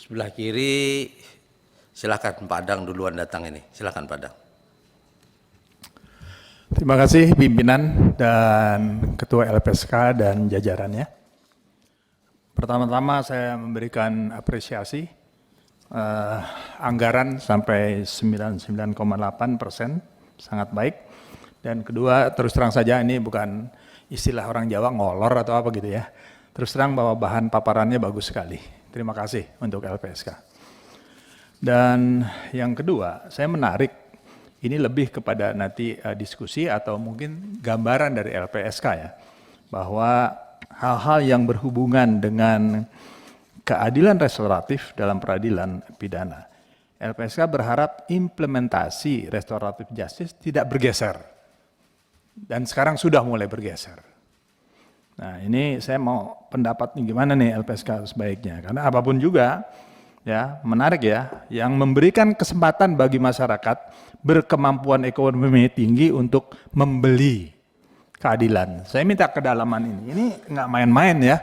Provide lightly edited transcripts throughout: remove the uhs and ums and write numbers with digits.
Sebelah kiri, silakan Pak Adang duluan datang ini. Silakan Pak Adang. Terima kasih pimpinan dan Ketua LPSK dan jajarannya. Pertama-tama saya memberikan apresiasi anggaran sampai 99,8%, sangat baik. Dan kedua, terus terang saja ini bukan istilah orang Jawa ngolor atau apa gitu ya. Terus terang bahwa bahan paparannya bagus sekali. Terima kasih untuk LPSK. Dan yang kedua, saya menarik ini lebih kepada nanti diskusi atau mungkin gambaran dari LPSK ya. Bahwa hal-hal yang berhubungan dengan keadilan restoratif dalam peradilan pidana. LPSK berharap implementasi restoratif justice tidak bergeser. Dan sekarang sudah mulai bergeser. Nah ini saya mau pendapatnya gimana nih LPSK sebaiknya. Karena apapun juga ya menarik ya. Yang memberikan kesempatan bagi masyarakat berkemampuan ekonomi tinggi untuk membeli keadilan. Saya minta kedalaman ini. Ini nggak main-main ya.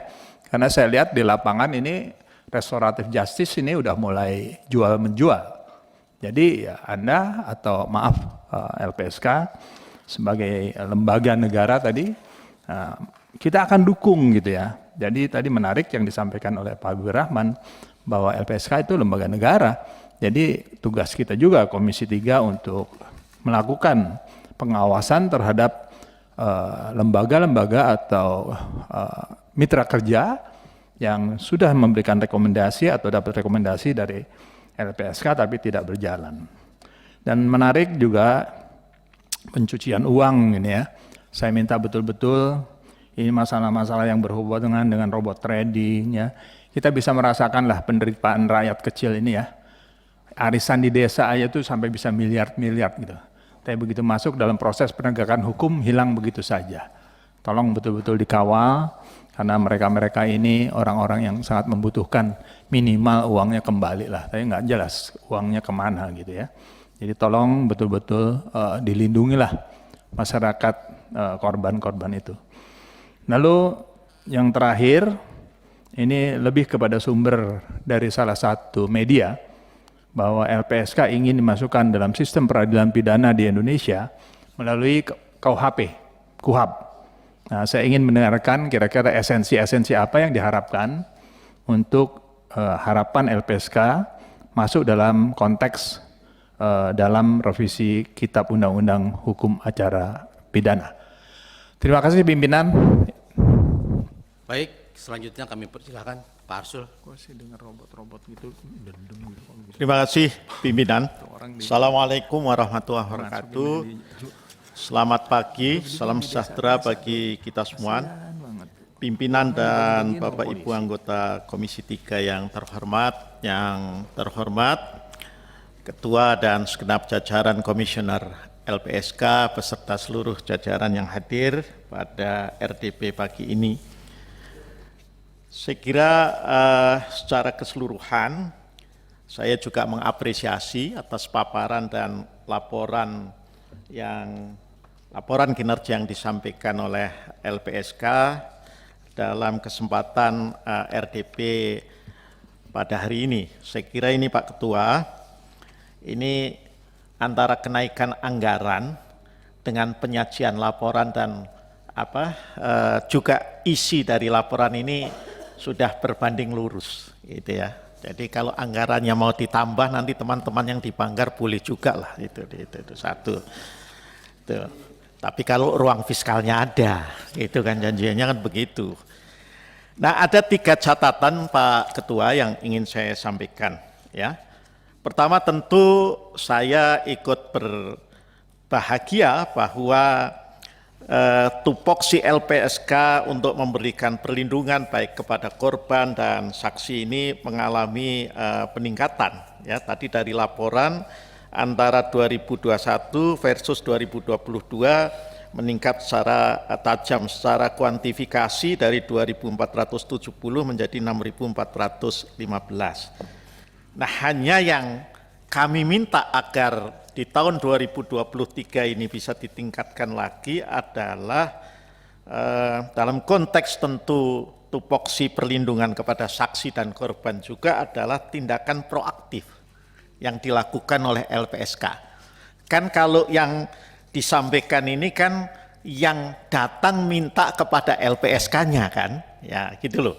Karena saya lihat di lapangan ini restoratif justice ini udah mulai jual-menjual. Jadi ya Anda atau maaf LPSK sebagai lembaga negara tadi kita akan dukung gitu ya. Jadi tadi menarik yang disampaikan oleh Pak Habibur Rahman bahwa LPSK itu lembaga negara. Jadi tugas kita juga Komisi 3 untuk melakukan pengawasan terhadap lembaga-lembaga atau mitra kerja yang sudah memberikan rekomendasi atau dapat rekomendasi dari LPSK tapi tidak berjalan. Dan menarik juga pencucian uang ini ya. Saya minta betul-betul ini masalah-masalah yang berhubungan dengan robot trading ya. Kita bisa merasakanlah penderitaan rakyat kecil ini ya. Arisan di desa aja tuh sampai bisa miliar-miliar gitu. Tapi begitu masuk dalam proses penegakan hukum hilang begitu saja. Tolong betul-betul dikawal karena mereka-mereka ini orang-orang yang sangat membutuhkan minimal uangnya kembali lah. Tapi nggak jelas uangnya kemana gitu ya. Jadi tolong betul-betul dilindungilah masyarakat korban-korban itu. Lalu yang terakhir, ini lebih kepada sumber dari salah satu media, bahwa LPSK ingin dimasukkan dalam sistem peradilan pidana di Indonesia melalui KUHP. Nah, saya ingin mendengarkan kira-kira esensi-esensi apa yang diharapkan untuk harapan LPSK masuk dalam konteks dalam revisi Kitab Undang-Undang Hukum Acara Pidana. Terima kasih pimpinan. Baik, selanjutnya kami persilakan Pak Arsul. Terima kasih pimpinan. Assalamualaikum warahmatullahi wabarakatuh. Selamat pagi, salam sejahtera bagi kita semua. Pimpinan dan Bapak Ibu anggota Komisi 3 yang terhormat, Ketua dan segenap jajaran Komisioner LPSK beserta seluruh jajaran yang hadir pada RDP pagi ini. Saya kira secara keseluruhan saya juga mengapresiasi atas paparan dan laporan kinerja yang disampaikan oleh LPSK dalam kesempatan RDP pada hari ini. Saya kira ini Pak Ketua, ini antara kenaikan anggaran dengan penyajian laporan dan juga isi dari laporan ini sudah berbanding lurus gitu ya. Jadi kalau anggarannya mau ditambah nanti teman-teman yang di Banggar boleh juga lah itu satu. Itu. Tapi kalau ruang fiskalnya ada, itu kan janjinya kan begitu. Nah, ada 3 catatan Pak Ketua yang ingin saya sampaikan ya. Pertama tentu saya ikut berbahagia bahwa tupoksi LPSK untuk memberikan perlindungan baik kepada korban dan saksi ini mengalami peningkatan ya. Tadi dari laporan antara 2021 versus 2022 meningkat secara tajam, secara kuantifikasi dari 2.470 menjadi 6.415. Nah, hanya yang kami minta agar di tahun 2023 ini bisa ditingkatkan lagi adalah dalam konteks tentu tupoksi perlindungan kepada saksi dan korban juga adalah tindakan proaktif yang dilakukan oleh LPSK. Kan kalau yang disampaikan ini kan yang datang minta kepada LPSK-nya kan, ya gitu loh.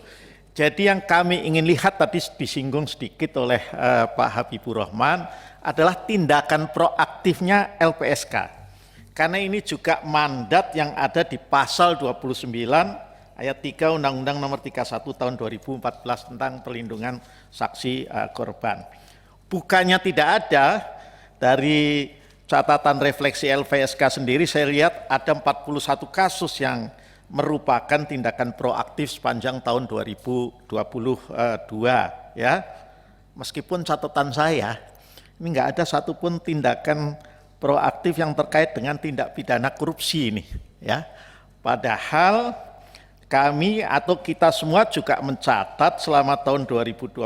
Jadi yang kami ingin lihat tadi disinggung sedikit oleh Pak Habibur Rahman adalah tindakan proaktifnya LPSK. Karena ini juga mandat yang ada di pasal 29 ayat 3 Undang-Undang Nomor 31 Tahun 2014 tentang perlindungan saksi korban. Bukannya tidak ada, dari catatan refleksi LPSK sendiri saya lihat ada 41 kasus yang merupakan tindakan proaktif sepanjang tahun 2022 ya. Meskipun catatan saya ini enggak ada satupun tindakan proaktif yang terkait dengan tindak pidana korupsi ini ya. Padahal kami atau kita semua juga mencatat selama tahun 2022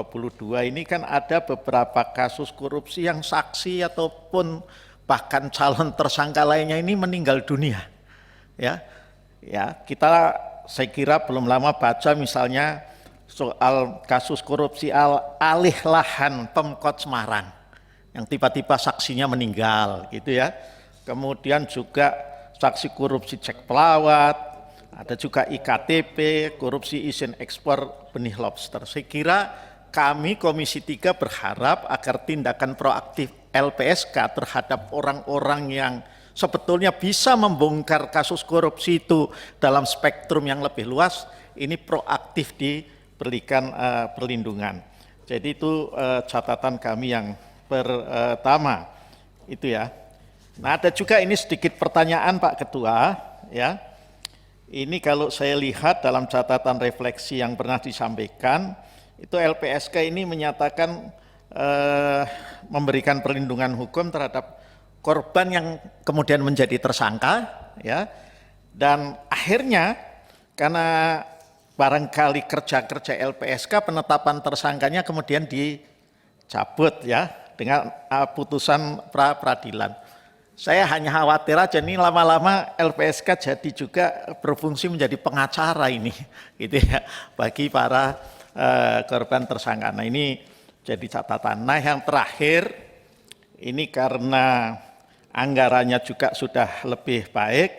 ini kan ada beberapa kasus korupsi yang saksi ataupun bahkan calon tersangka lainnya ini meninggal dunia. Ya, kita saya kira belum lama baca misalnya soal kasus korupsi alih lahan Pemkot Semarang yang tiba-tiba saksinya meninggal gitu ya. Kemudian juga saksi korupsi cek pelawat, ada juga IKTP, korupsi izin ekspor benih lobster. Saya kira kami Komisi 3 berharap agar tindakan proaktif LPSK terhadap orang-orang yang sebetulnya bisa membongkar kasus korupsi itu dalam spektrum yang lebih luas, ini proaktif diberikan perlindungan. Jadi itu catatan kami yang pertama, itu ya. Nah ada juga ini sedikit pertanyaan Pak Ketua, ya. Ini kalau saya lihat dalam catatan refleksi yang pernah disampaikan, itu LPSK ini menyatakan memberikan perlindungan hukum terhadap korban yang kemudian menjadi tersangka, ya, dan akhirnya karena barangkali kerja-kerja LPSK penetapan tersangkanya kemudian dicabut ya dengan putusan pra peradilan. Saya hanya khawatir aja nih lama-lama LPSK jadi juga berfungsi menjadi pengacara ini, gitu ya, bagi para korban tersangka. Nah ini jadi catatan. Nah yang terakhir ini karena anggarannya juga sudah lebih baik,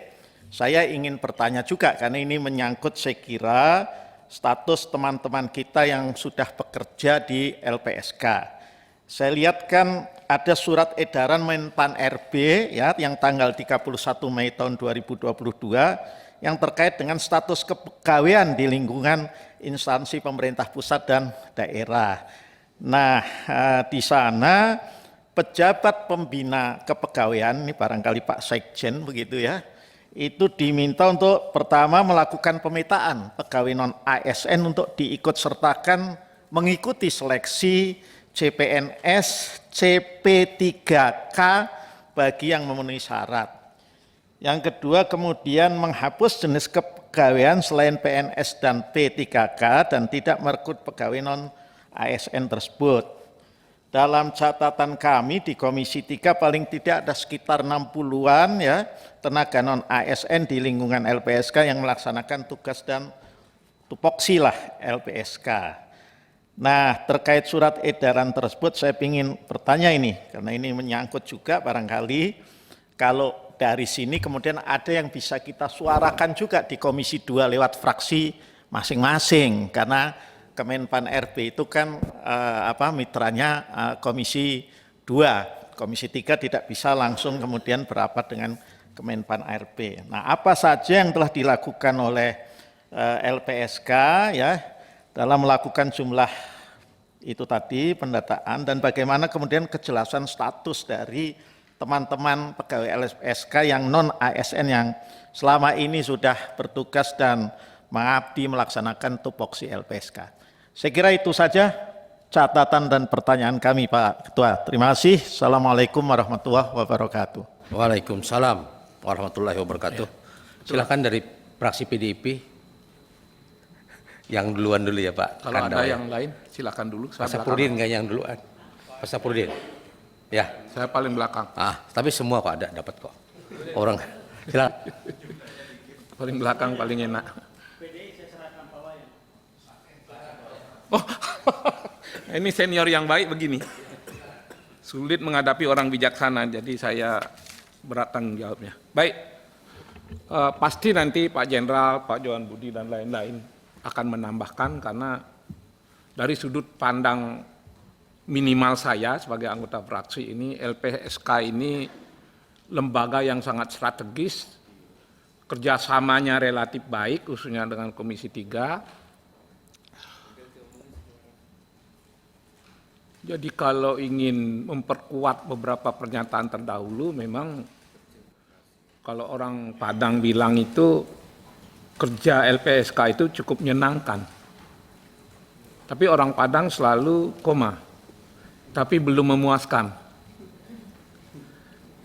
saya ingin bertanya juga karena ini menyangkut saya kira status teman-teman kita yang sudah bekerja di LPSK. Saya lihat kan ada surat edaran Menpan RB ya yang tanggal 31 Mei tahun 2022 yang terkait dengan status kepegawaian di lingkungan instansi pemerintah pusat dan daerah. Nah, di sana pejabat pembina kepegawaian, ini barangkali Pak Sekjen begitu ya, itu diminta untuk pertama melakukan pemetaan pegawai non-ASN untuk diikut sertakan mengikuti seleksi CPNS CP3K bagi yang memenuhi syarat. Yang kedua kemudian menghapus jenis kepegawaian selain PNS dan P3K dan tidak merekrut pegawai non-ASN tersebut. Dalam catatan kami di Komisi 3 paling tidak ada sekitar 60-an ya tenaga non-ASN di lingkungan LPSK yang melaksanakan tugas dan tupoksi lah LPSK. Nah terkait surat edaran tersebut saya ingin bertanya ini, karena ini menyangkut juga barangkali kalau dari sini kemudian ada yang bisa kita suarakan juga di Komisi 2 lewat fraksi masing-masing, karena Kemenpan RB itu kan mitranya Komisi 2, Komisi 3 tidak bisa langsung kemudian berapat dengan Kemenpan RB. Nah apa saja yang telah dilakukan oleh LPSK ya dalam melakukan jumlah itu tadi pendataan dan bagaimana kemudian kejelasan status dari teman-teman pegawai LPSK yang non ASN yang selama ini sudah bertugas dan mengabdi melaksanakan tupoksi LPSK. Saya kira itu saja catatan dan pertanyaan kami Pak Ketua. Terima kasih. Assalamualaikum warahmatullahi wabarakatuh. Waalaikumsalam warahmatullahi wabarakatuh. Silakan dari fraksi PDIP. Yang duluan dulu ya Pak. Kalau ada yang lain silakan dulu. Pak Saprudin nggak yang duluan. Pak Saprudin. Ya. Saya paling belakang. Tapi semua kok ada dapat kok. Orang silakan. Paling belakang paling enak. Ini senior yang baik begini. Sulit menghadapi orang bijaksana, jadi saya berat tanggung jawabnya. Baik, pasti nanti Pak Jenderal, Pak Johan Budi dan lain-lain akan menambahkan karena dari sudut pandang minimal saya sebagai anggota fraksi ini, LPSK ini lembaga yang sangat strategis, kerjasamanya relatif baik, khususnya dengan Komisi 3. Jadi kalau ingin memperkuat beberapa pernyataan terdahulu, memang kalau orang Padang bilang itu kerja LPSK itu cukup menyenangkan. Tapi orang Padang selalu koma, tapi belum memuaskan.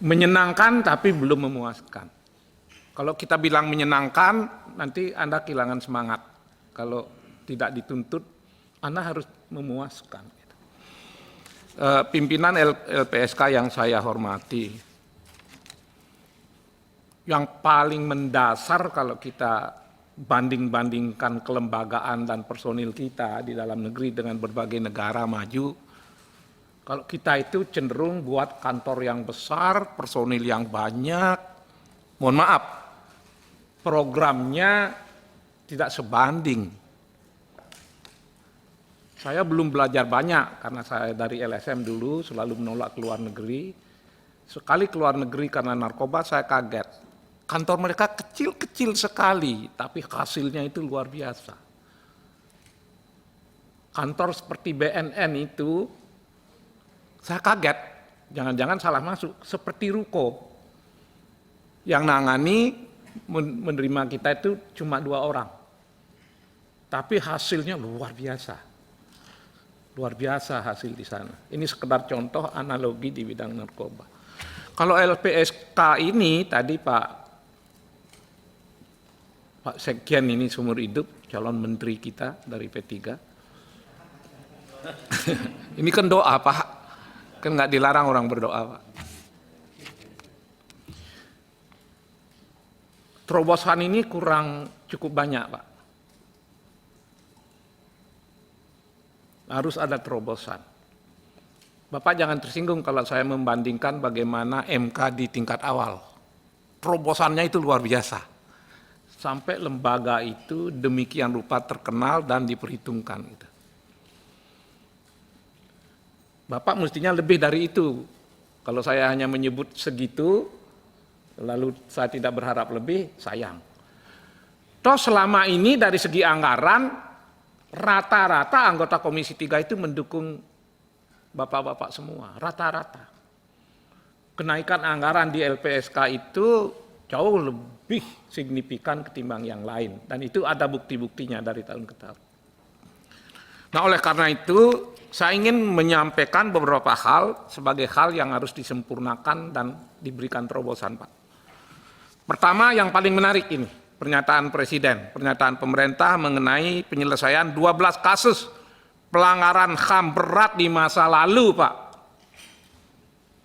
Menyenangkan tapi belum memuaskan. Kalau kita bilang menyenangkan, nanti Anda kehilangan semangat. Kalau tidak dituntut, Anda harus memuaskan. Pimpinan LPSK yang saya hormati, yang paling mendasar kalau kita banding-bandingkan kelembagaan dan personil kita di dalam negeri dengan berbagai negara maju, kalau kita itu cenderung buat kantor yang besar, personil yang banyak, mohon maaf, programnya tidak sebanding. Saya belum belajar banyak karena saya dari LSM dulu selalu menolak keluar negeri. Sekali keluar negeri karena narkoba saya kaget. Kantor mereka kecil-kecil sekali, tapi hasilnya itu luar biasa. Kantor seperti BNN itu, saya kaget, jangan-jangan salah masuk, seperti ruko. Yang nangani menerima kita itu cuma 2 orang. Tapi hasilnya luar biasa. Luar biasa hasil di sana. Ini sekedar contoh analogi di bidang narkoba. Kalau LPSK ini tadi Pak Sekjen ini seumur hidup, calon menteri kita dari P3. Ini kan doa Pak, kan nggak dilarang orang berdoa Pak. Terobosan ini kurang cukup banyak Pak. Harus ada terobosan. Bapak jangan tersinggung kalau saya membandingkan bagaimana MK di tingkat awal. Terobosannya itu luar biasa. Sampai lembaga itu demikian rupa terkenal dan diperhitungkan. Bapak mestinya lebih dari itu. Kalau saya hanya menyebut segitu, lalu saya tidak berharap lebih, sayang. Toh selama ini dari segi anggaran, rata-rata anggota Komisi 3 itu mendukung bapak-bapak semua, rata-rata. Kenaikan anggaran di LPSK itu jauh lebih signifikan ketimbang yang lain. Dan itu ada bukti-buktinya dari tahun ke tahun. Nah oleh karena itu, saya ingin menyampaikan beberapa hal sebagai hal yang harus disempurnakan dan diberikan terobosan Pak. Pertama yang paling menarik ini. Pernyataan Presiden, pernyataan pemerintah mengenai penyelesaian 12 kasus pelanggaran HAM berat di masa lalu, Pak.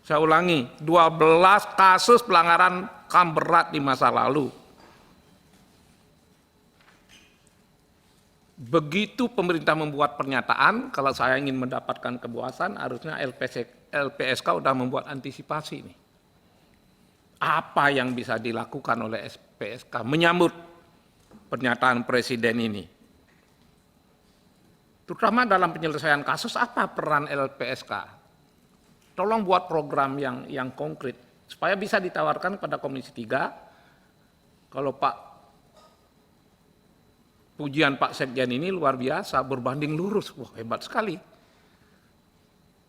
Saya ulangi, 12 kasus pelanggaran HAM berat di masa lalu. Begitu pemerintah membuat pernyataan, kalau saya ingin mendapatkan kepuasan, harusnya LPSK sudah membuat antisipasi ini. Apa yang bisa dilakukan oleh LPSK menyambut pernyataan Presiden ini? Terutama dalam penyelesaian kasus, apa peran LPSK? Tolong buat program yang konkret, supaya bisa ditawarkan pada Komisi 3. Kalau pujian Pak Sekjen ini luar biasa, berbanding lurus, wah hebat sekali.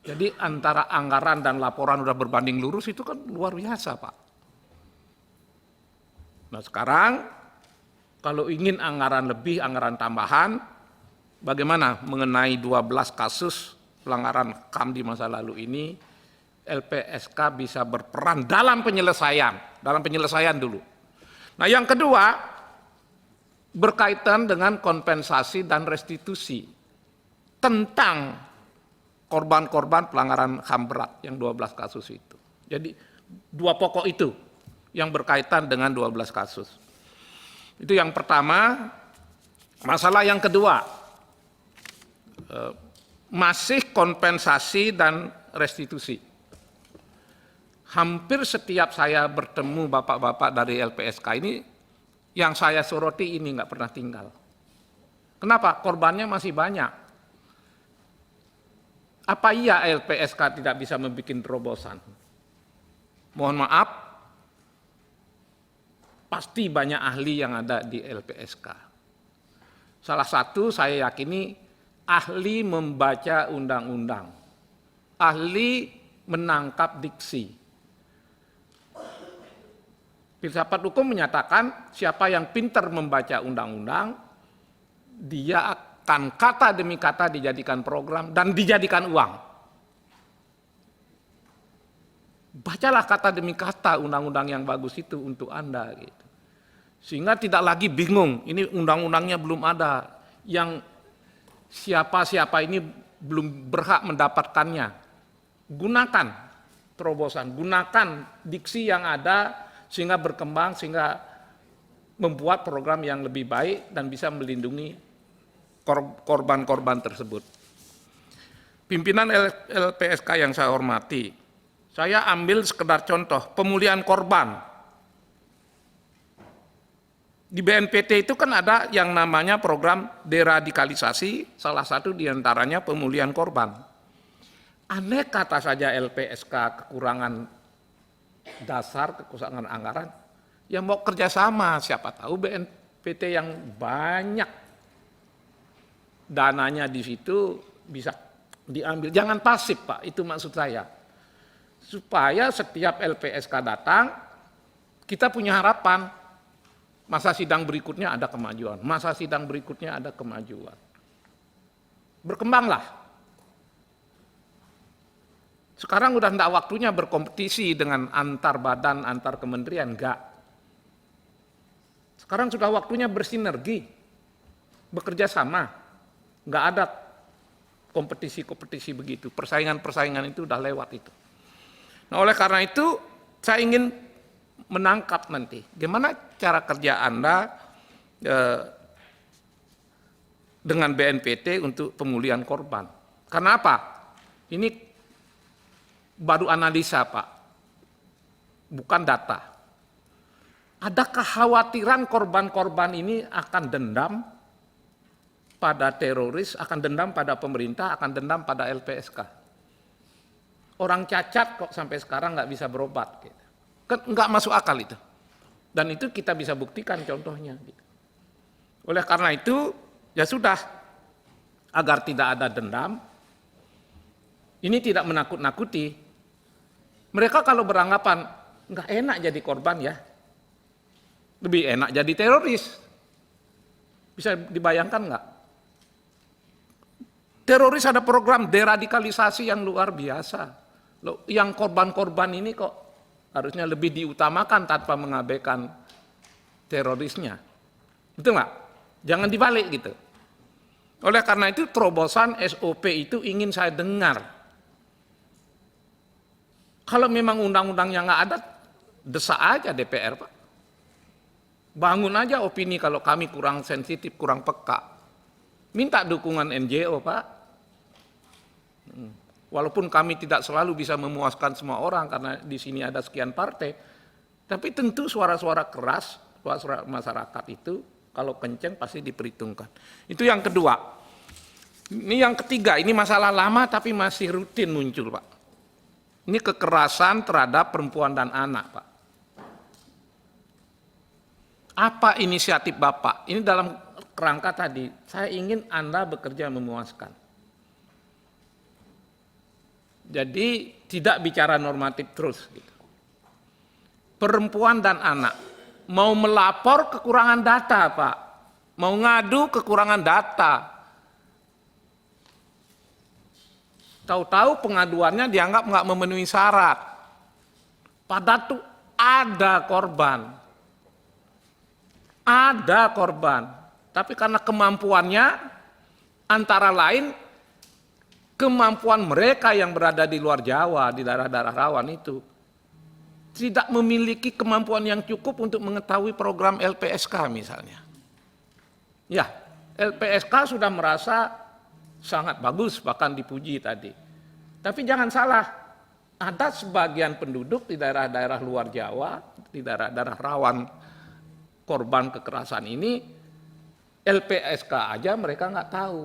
Jadi antara anggaran dan laporan udah berbanding lurus itu kan luar biasa Pak. Nah sekarang kalau ingin anggaran lebih, anggaran tambahan, bagaimana mengenai 12 kasus pelanggaran HAM di masa lalu ini, LPSK bisa berperan dalam penyelesaian dulu. Nah yang kedua, berkaitan dengan kompensasi dan restitusi tentang korban-korban pelanggaran HAM berat yang 12 kasus itu. Jadi 2 pokok itu yang berkaitan dengan 12 kasus. Itu yang pertama. Masalah yang kedua, masih kompensasi dan restitusi. Hampir setiap saya bertemu bapak-bapak dari LPSK ini, yang saya soroti ini nggak pernah tinggal. Kenapa? Korbannya masih banyak. Apa iya LPSK tidak bisa membuat terobosan? Mohon maaf, pasti banyak ahli yang ada di LPSK. Salah satu saya yakini ahli membaca undang-undang, ahli menangkap diksi. Filsafat hukum menyatakan siapa yang pintar membaca undang-undang, dia akan kata demi kata dijadikan program dan dijadikan uang. Bacalah kata demi kata undang-undang yang bagus itu untuk Anda. Gitu. Sehingga tidak lagi bingung, ini undang-undangnya belum ada, yang siapa-siapa ini belum berhak mendapatkannya. Gunakan terobosan, gunakan diksi yang ada sehingga berkembang, sehingga membuat program yang lebih baik dan bisa melindungi korban-korban tersebut. Pimpinan LPSK yang saya hormati, saya ambil sekedar contoh, pemulihan korban. Di BNPT itu kan ada yang namanya program deradikalisasi, salah satu diantaranya pemulihan korban. Aneh kata saja LPSK kekurangan dasar, kekurangan anggaran, ya mau kerjasama, siapa tahu BNPT yang banyak dananya di situ bisa diambil. Jangan pasif Pak, itu maksud saya. Supaya setiap LPSK datang, kita punya harapan, masa sidang berikutnya ada kemajuan, masa sidang berikutnya ada kemajuan. Berkembanglah. Sekarang udah enggak waktunya berkompetisi dengan antar badan, antar kementerian, enggak. Sekarang sudah waktunya bersinergi, bekerja sama. Enggak ada kompetisi-kompetisi begitu, persaingan-persaingan itu udah lewat itu. Nah oleh karena itu saya ingin menangkap nanti, gimana cara kerja Anda dengan BNPT untuk pemulihan korban. Karena apa? Ini baru analisa Pak, bukan data. Ada kekhawatiran korban-korban ini akan dendam pada teroris, akan dendam pada pemerintah, akan dendam pada LPSK. Orang cacat kok sampai sekarang nggak bisa berobat. Gitu. Kan nggak masuk akal itu. Dan itu kita bisa buktikan contohnya. Gitu. Oleh karena itu, ya sudah, agar tidak ada dendam, ini tidak menakut-nakuti. Mereka kalau beranggapan, nggak enak jadi korban ya, lebih enak jadi teroris. Bisa dibayangkan nggak? Teroris ada program deradikalisasi yang luar biasa. Loh, yang korban-korban ini kok harusnya lebih diutamakan tanpa mengabaikan terorisnya. Betul nggak? Jangan dibalik gitu. Oleh karena itu terobosan SOP itu ingin saya dengar. Kalau memang undang-undangnya nggak ada, desak aja DPR Pak. Bangun aja opini kalau kami kurang sensitif, kurang peka. Minta dukungan NGO Pak. Walaupun kami tidak selalu bisa memuaskan semua orang karena di sini ada sekian partai, tapi tentu suara-suara keras, suara masyarakat itu kalau kenceng pasti diperhitungkan. Itu yang kedua. Ini yang ketiga, ini masalah lama tapi masih rutin muncul Pak. Ini kekerasan terhadap perempuan dan anak Pak. Apa inisiatif Bapak? Ini dalam kerangka tadi, saya ingin Anda bekerja memuaskan. Jadi tidak bicara normatif terus. Gitu. Perempuan dan anak mau melapor kekurangan data Pak, mau ngadu kekurangan data. Tahu-tahu pengaduannya dianggap nggak memenuhi syarat. Padahal tuh ada korban. Ada korban. Tapi karena kemampuannya antara lain kemampuan mereka yang berada di luar Jawa, di daerah-daerah rawan itu, tidak memiliki kemampuan yang cukup untuk mengetahui program LPSK misalnya. Ya, LPSK sudah merasa sangat bagus, bahkan dipuji tadi. Tapi jangan salah, ada sebagian penduduk di daerah-daerah luar Jawa, di daerah-daerah rawan korban kekerasan ini, LPSK aja mereka nggak tahu.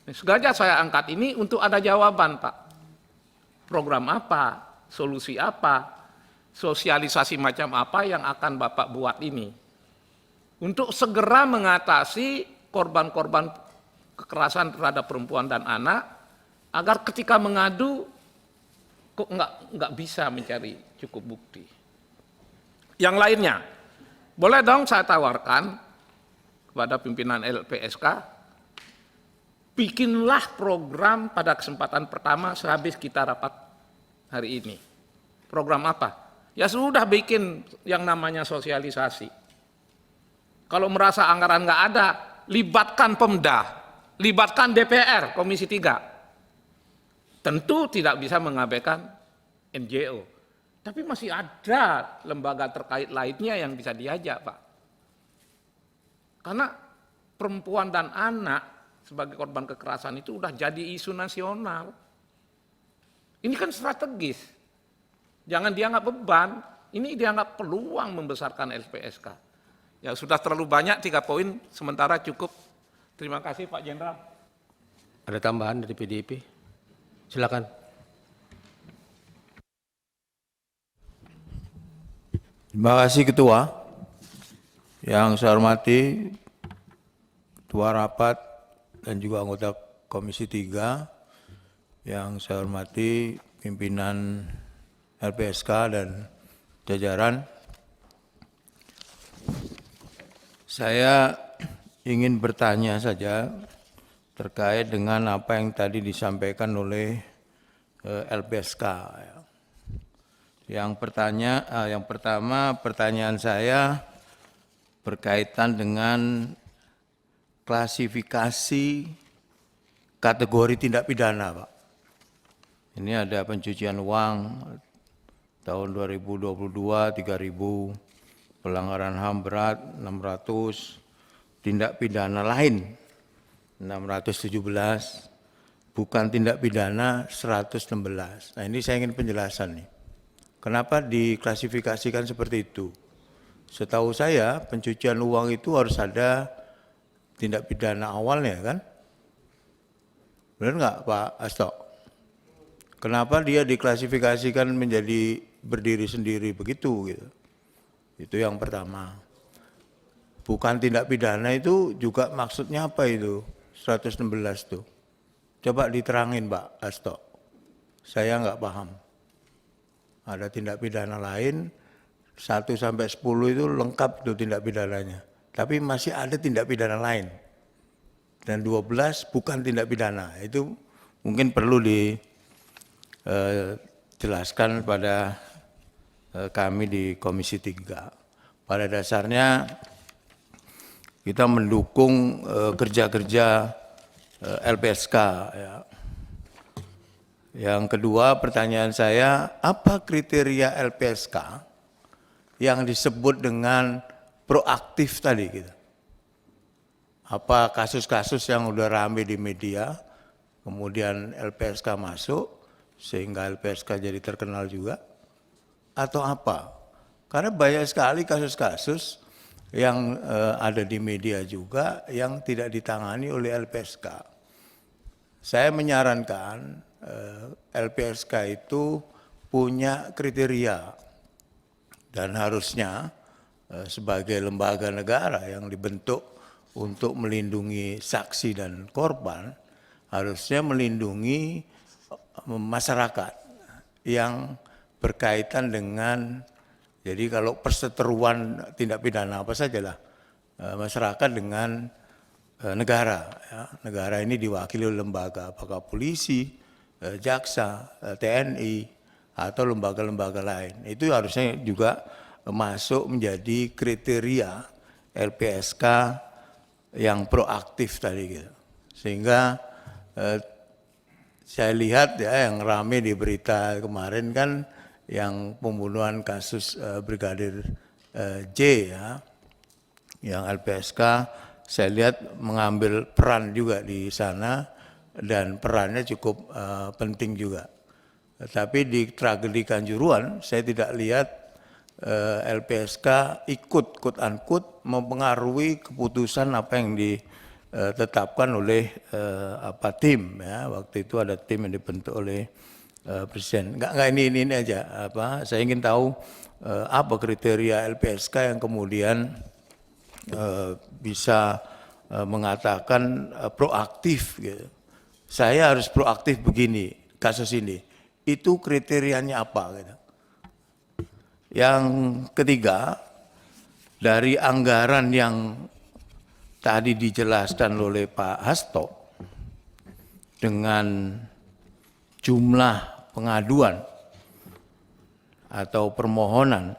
Sengaja saya angkat ini untuk ada jawaban, Pak. Program apa, solusi apa, sosialisasi macam apa yang akan Bapak buat ini. Untuk segera mengatasi korban-korban kekerasan terhadap perempuan dan anak, agar ketika mengadu, kok nggak bisa mencari cukup bukti. Yang lainnya, boleh dong saya tawarkan kepada pimpinan LPSK, bikinlah program pada kesempatan pertama sehabis kita rapat hari ini. Program apa? Ya sudah bikin yang namanya sosialisasi. Kalau merasa anggaran nggak ada, libatkan Pemda, libatkan DPR, Komisi 3. Tentu tidak bisa mengabaikan NGO. Tapi masih ada lembaga terkait lainnya yang bisa diajak, Pak. Karena perempuan dan anak sebagai korban kekerasan itu udah jadi isu nasional. Ini kan strategis. Jangan dianggap beban, ini dianggap peluang membesarkan LPSK. Ya sudah terlalu banyak 3 poin, sementara cukup. Terima kasih Pak Jenderal. Ada tambahan dari PDIP? Silakan. Terima kasih Ketua. Yang saya hormati Ketua Rapat dan juga anggota Komisi 3. Yang saya hormati pimpinan LPSK dan jajaran. Saya ingin bertanya saja terkait dengan apa yang tadi disampaikan oleh LPSK. Yang pertama pertanyaan saya berkaitan dengan klasifikasi kategori tindak pidana, Pak. Ini ada pencucian uang tahun 2022 3.000, pelanggaran HAM berat 600, tindak pidana lain 617, bukan tindak pidana 116. Nah ini saya ingin penjelasan nih. Kenapa diklasifikasikan seperti itu? Setahu saya pencucian uang itu harus ada tindak pidana awalnya kan? Benar nggak Pak Asto? Kenapa dia diklasifikasikan menjadi berdiri sendiri begitu gitu? Itu yang pertama. Bukan tindak pidana itu juga maksudnya apa itu? 116 tuh. Coba diterangin Pak Asto. Saya nggak paham. Ada tindak pidana lain, 1 sampai 10 itu lengkap tuh tindak pidananya. Tapi masih ada tindak pidana lain. Dan 12 bukan tindak pidana. Itu mungkin perlu dijelaskan pada kami di Komisi 3. Pada dasarnya kita mendukung kerja-kerja LPSK. Ya. Yang kedua pertanyaan saya, apa kriteria LPSK yang disebut dengan proaktif tadi gitu? Apa kasus-kasus yang udah rame di media, kemudian LPSK masuk, sehingga LPSK jadi terkenal juga? Atau apa? Karena banyak sekali kasus-kasus yang ada di media juga yang tidak ditangani oleh LPSK. Saya menyarankan LPSK itu punya kriteria dan harusnya sebagai lembaga negara yang dibentuk untuk melindungi saksi dan korban, harusnya melindungi masyarakat yang berkaitan dengan, jadi kalau perseteruan tindak pidana apa sajalah, masyarakat dengan negara. Ya. Negara ini diwakili oleh lembaga, apakah polisi, jaksa, TNI, atau lembaga-lembaga lain. Itu harusnya juga masuk menjadi kriteria LPSK yang proaktif tadi gitu. Sehingga saya lihat ya yang rame di berita kemarin kan yang pembunuhan kasus Brigadir J ya, yang LPSK saya lihat mengambil peran juga di sana dan perannya cukup penting juga. Tapi di tragedi Kanjuruhan saya tidak lihat LPSK ikut quote unquote mempengaruhi keputusan apa yang ditetapkan oleh tim ya. Waktu itu ada tim yang dibentuk oleh Presiden. Enggak ini aja saya ingin tahu apa kriteria LPSK yang kemudian bisa mengatakan proaktif gitu. Saya harus proaktif begini kasus ini. Itu kriterianya apa gitu. Yang ketiga, dari anggaran yang tadi dijelaskan oleh Pak Hasto dengan jumlah pengaduan atau permohonan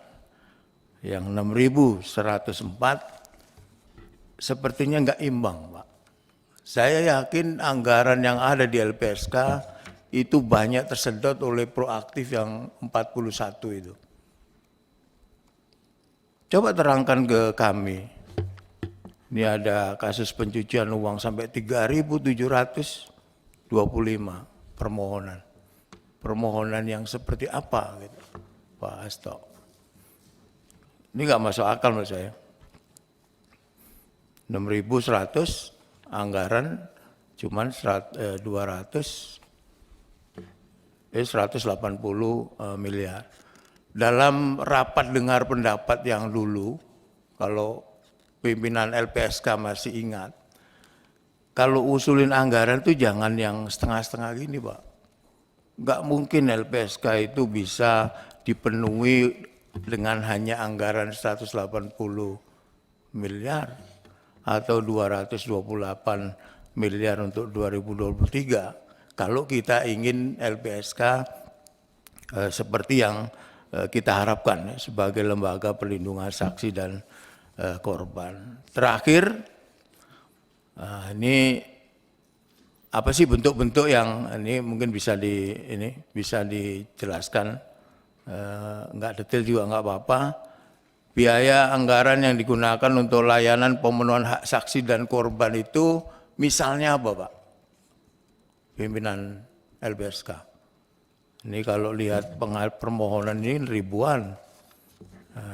yang 6.104 sepertinya enggak imbang, Pak. Saya yakin anggaran yang ada di LPSK itu banyak tersedot oleh proaktif yang 41 itu. Coba terangkan ke kami. Ini ada kasus pencucian uang sampai 3.725 permohonan. Permohonan yang seperti apa gitu, Pak Hasto. Ini nggak masuk akal menurut saya. 6.100 anggaran cuman 180 miliar. Dalam rapat dengar pendapat yang dulu, kalau pimpinan LPSK masih ingat, kalau usulin anggaran itu jangan yang setengah-setengah gini, Pak. Nggak mungkin LPSK itu bisa dipenuhi dengan hanya anggaran 180 miliar atau 228 miliar untuk 2023. Kalau kita ingin LPSK seperti yang kita harapkan sebagai lembaga perlindungan saksi dan korban. Terakhir, ini apa sih bentuk-bentuk yang ini mungkin bisa dijelaskan, enggak detail juga enggak apa-apa. Biaya anggaran yang digunakan untuk layanan pemenuhan hak saksi dan korban itu misalnya apa, Pak? Pimpinan LPSK. Ini kalau lihat permohonan ini ribuan,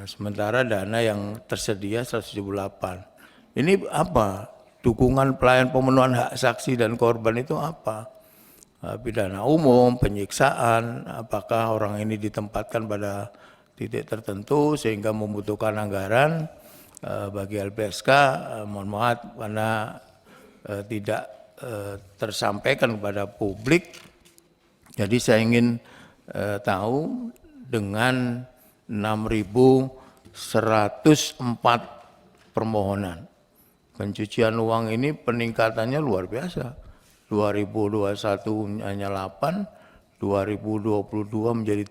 sementara dana yang tersedia 178. Ini apa? Dukungan pelayan pemenuhan hak saksi dan korban itu apa? Pidana umum, penyiksaan, apakah orang ini ditempatkan pada titik tertentu sehingga membutuhkan anggaran bagi LPSK, mohon maaf karena tidak tersampaikan kepada publik. Jadi saya ingin tahu dengan 6.104 permohonan. Pencucian uang ini peningkatannya luar biasa. 2021 hanya 8, 2022 menjadi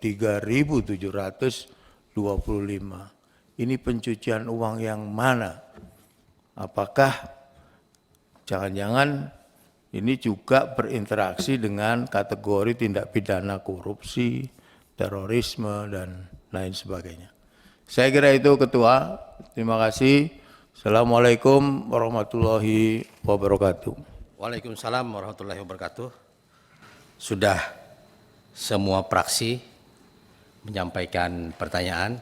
3.725. Ini pencucian uang yang mana? Apakah jangan-jangan ini juga berinteraksi dengan kategori tindak pidana korupsi, terorisme, dan lain sebagainya. Saya kira itu Ketua. Terima kasih. Assalamualaikum warahmatullahi wabarakatuh. Waalaikumsalam warahmatullahi wabarakatuh. Sudah semua fraksi menyampaikan pertanyaan.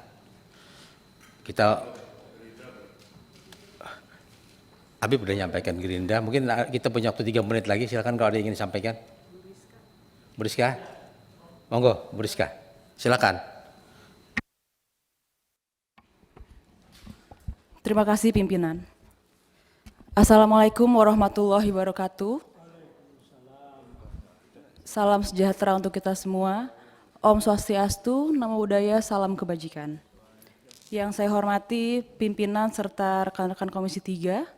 Habib sudah menyampaikan Gerindra, mungkin kita punya waktu 3 menit lagi, silakan kalau ada yang ingin disampaikan. Bu Rizka, monggo Bu Rizka, silakan. Terima kasih pimpinan. Assalamualaikum warahmatullahi wabarakatuh. Salam sejahtera untuk kita semua. Om Swastiastu, Namo Buddhaya, salam kebajikan. Yang saya hormati pimpinan serta rekan-rekan Komisi 3,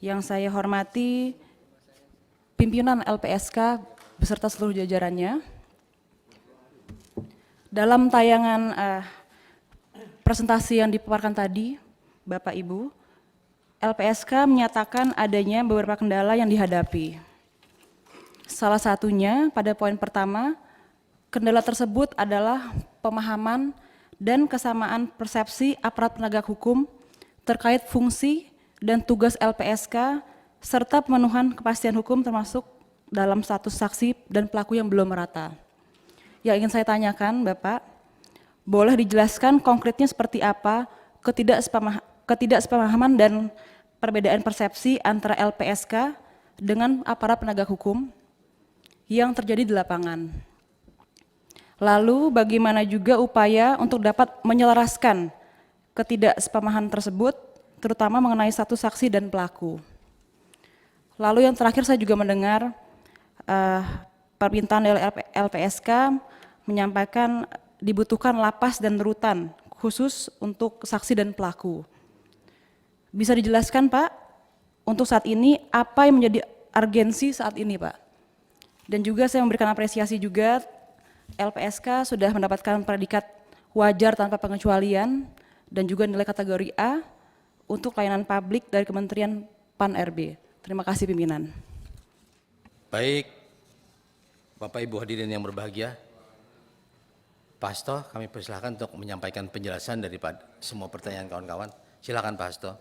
yang saya hormati pimpinan LPSK beserta seluruh jajarannya. Dalam tayangan presentasi yang dipaparkan tadi, Bapak Ibu, LPSK menyatakan adanya beberapa kendala yang dihadapi. Salah satunya pada poin pertama, kendala tersebut adalah pemahaman dan kesamaan persepsi aparat penegak hukum terkait fungsi dan tugas LPSK serta pemenuhan kepastian hukum termasuk dalam status saksi dan pelaku yang belum merata. Yang ingin saya tanyakan, Bapak, boleh dijelaskan konkretnya seperti apa ketidaksepamahaman dan perbedaan persepsi antara LPSK dengan aparat penegak hukum yang terjadi di lapangan? Lalu bagaimana juga upaya untuk dapat menyelaraskan ketidaksepamahaman tersebut, terutama mengenai status saksi dan pelaku? Lalu yang terakhir, saya juga mendengar permintaan dari LPSK menyampaikan dibutuhkan lapas dan rutan khusus untuk saksi dan pelaku. Bisa dijelaskan, Pak, untuk saat ini apa yang menjadi urgensi saat ini, Pak? Dan juga saya memberikan apresiasi juga, LPSK sudah mendapatkan predikat wajar tanpa pengecualian dan juga nilai kategori A untuk layanan publik dari Kementerian PAN-RB. Terima kasih pimpinan. Baik, Bapak Ibu hadirin yang berbahagia, Pak Hasto, kami persilahkan untuk menyampaikan penjelasan daripada semua pertanyaan kawan-kawan. Silakan Pak Hasto.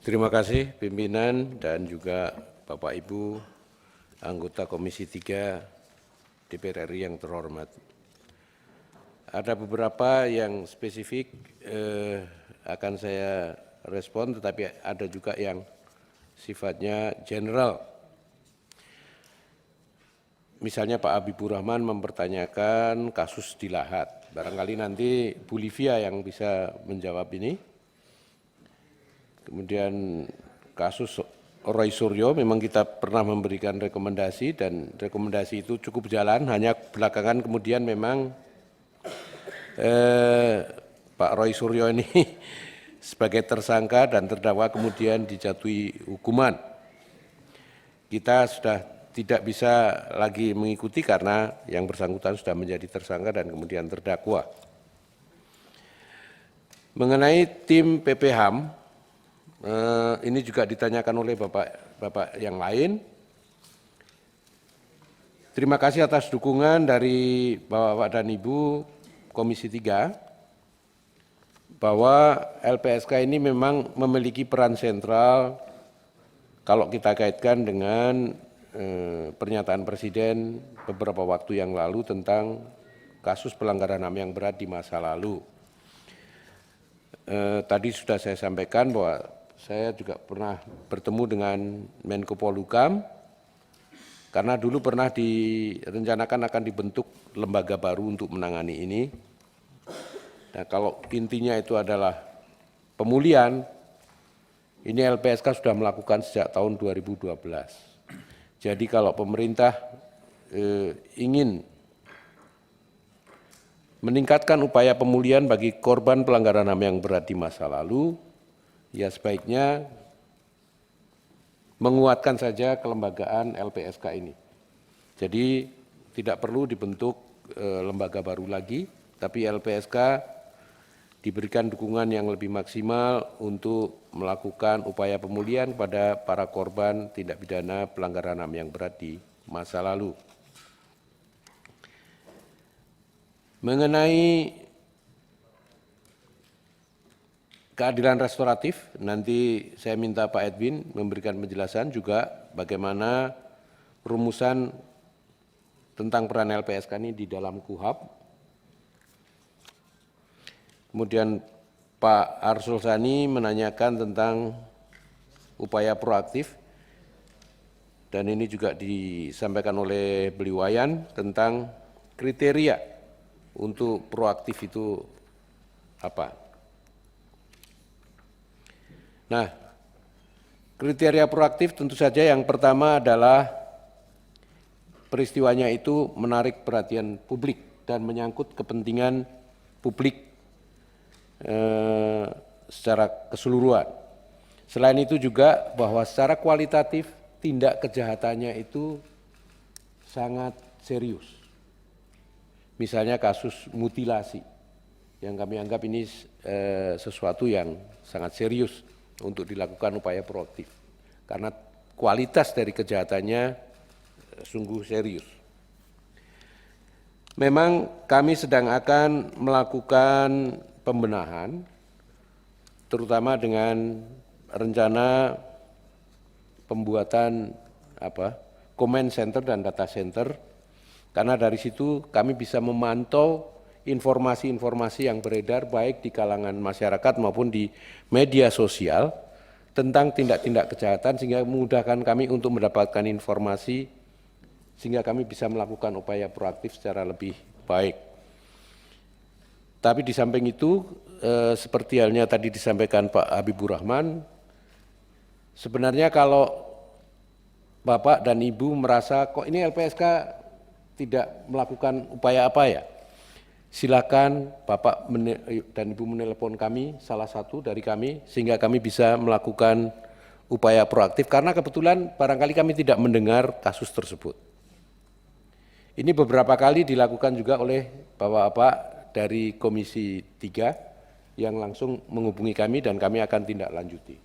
Terima kasih pimpinan dan juga Bapak Ibu anggota Komisi 3 DPR RI yang terhormat. Ada beberapa yang spesifik akan saya respon, tetapi ada juga yang sifatnya general. Misalnya Pak Habibur Rahman mempertanyakan kasus di Lahat. Barangkali nanti Bu Livia yang bisa menjawab ini. Kemudian kasus Roy Suryo, memang kita pernah memberikan rekomendasi dan rekomendasi itu cukup jalan, hanya belakangan kemudian memang Pak Roy Suryo ini sebagai tersangka dan terdakwa kemudian dijatuhi hukuman. Kita sudah tidak bisa lagi mengikuti karena yang bersangkutan sudah menjadi tersangka dan kemudian terdakwa. Mengenai tim PPHAM, ini juga ditanyakan oleh Bapak yang lain. Terima kasih atas dukungan dari Bapak dan Ibu Komisi 3 bahwa LPSK ini memang memiliki peran sentral kalau kita kaitkan dengan pernyataan Presiden beberapa waktu yang lalu tentang kasus pelanggaran HAM yang berat di masa lalu. Tadi sudah saya sampaikan bahwa saya juga pernah bertemu dengan Menko Polhukam, karena dulu pernah direncanakan akan dibentuk lembaga baru untuk menangani ini. Nah, kalau intinya itu adalah pemulihan, ini LPSK sudah melakukan sejak tahun 2012. Jadi kalau pemerintah ingin meningkatkan upaya pemulihan bagi korban pelanggaran HAM yang berat di masa lalu, ya sebaiknya menguatkan saja kelembagaan LPSK ini. Jadi tidak perlu dibentuk lembaga baru lagi, tapi LPSK diberikan dukungan yang lebih maksimal untuk melakukan upaya pemulihan kepada para korban tindak pidana pelanggaran HAM yang berat di masa lalu. Mengenai keadilan restoratif, nanti saya minta Pak Edwin memberikan penjelasan juga bagaimana rumusan tentang peran LPSK ini di dalam KUHAP. Kemudian Pak Arsul Sani menanyakan tentang upaya proaktif, dan ini juga disampaikan oleh beliau Wayan tentang kriteria untuk proaktif itu apa. Nah, kriteria proaktif tentu saja yang pertama adalah peristiwanya itu menarik perhatian publik dan menyangkut kepentingan publik secara keseluruhan. Selain itu juga bahwa secara kualitatif tindak kejahatannya itu sangat serius. Misalnya kasus mutilasi, yang kami anggap ini sesuatu yang sangat serius untuk dilakukan upaya proaktif. Karena kualitas dari kejahatannya sungguh serius. Memang kami sedang akan melakukan pembenahan, terutama dengan rencana pembuatan command center dan data center, karena dari situ kami bisa memantau informasi-informasi yang beredar baik di kalangan masyarakat maupun di media sosial tentang tindak-tindak kejahatan, sehingga memudahkan kami untuk mendapatkan informasi sehingga kami bisa melakukan upaya proaktif secara lebih baik. Tapi di samping itu, seperti halnya tadi disampaikan Pak Habibur Rahman, sebenarnya kalau Bapak dan Ibu merasa kok ini LPSK tidak melakukan upaya apa ya, silakan Bapak dan Ibu menelpon kami, salah satu dari kami, sehingga kami bisa melakukan upaya proaktif, karena kebetulan barangkali kami tidak mendengar kasus tersebut. Ini beberapa kali dilakukan juga oleh Bapak-Bapak dari Komisi 3 yang langsung menghubungi kami dan kami akan tindak lanjuti.